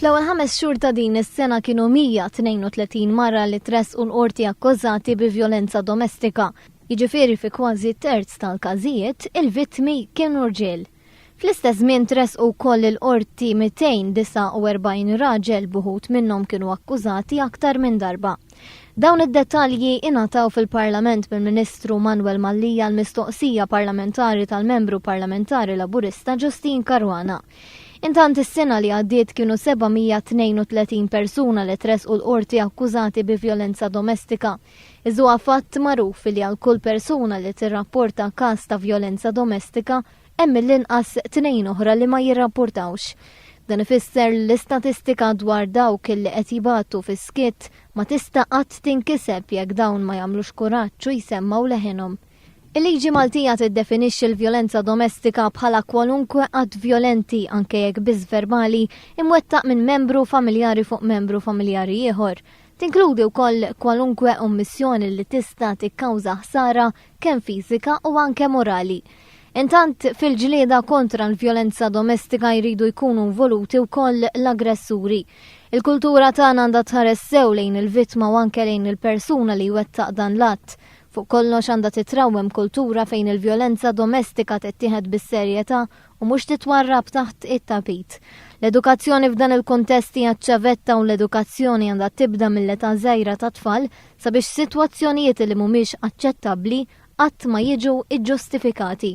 Fl-ewwel 5 xhur ta' din is-sena kienu 132 marra li tressqu l-qorti akkużati bi vjolenza domestika. Jiġifieri fi kważi terz tal-kazijiet il-vittmi kienu irġiel. Fl-istess żmien tressqu wkoll il-qorti 249 raġel buħut minnhom kienu akkużati aktar minn darba. Dawn id-dettalji ingħataw fil-Parlament mill-Ministru Manuel Mallija l-mistoqsija parlamentari tal-Membru Parlamentari Laburista Ġustin Karwana. Intant is-sena li għaddiet kienu 732 persuna li tressqu l-qorti akkużati bi vjolenza domestika. Iżda fatt magħruf li għal kull persuna li tirrapporta każ ta' vjolenza domestika hemm mill-inqas tnejn oħra li ma jirrapportawx. Dan ifisser l-istatistika dwar dawk li qed jibatu fis-skitt ma tista' qatt tinkiseb jekk dawn ma jagħmlux kuraġġ u jsemmaw leħinhom. Il-liġi Maltija tiddefinixxi l-vjolenza domestika bħala kwalunkwe att vjolenti anke jekk biss verbali imwettaq minn membru familjari fuq membru familjari ieħor. Tinkludi wkoll kwalunkwe ommissjoni li tista' tikkawża ħsara kemm fiżika u anke morali. Intant fil-ġlieda kontra l-vjolenza domestika jridu jkunu involuti wkoll l-aggressuri. Il-kultura tagħna għandha tħares sew lejn il-vittma u anke lejn il-persuna li jwettaq dan l-att. Fuq kollox għandha titrawwem kultura fejn il-vjolenza domestika tittieħed bis-serjetà u mhux titwarrab taħt it-tapit. L-edukazzjoni f'dan il-kuntest hija ċavetta u l-edukazzjoni għandha tibda mill-età żgħira ta' tfal sabiex sitwazzjonijiet li mhumiex aċċettabbli qatt ma jiġu iġġustifikati.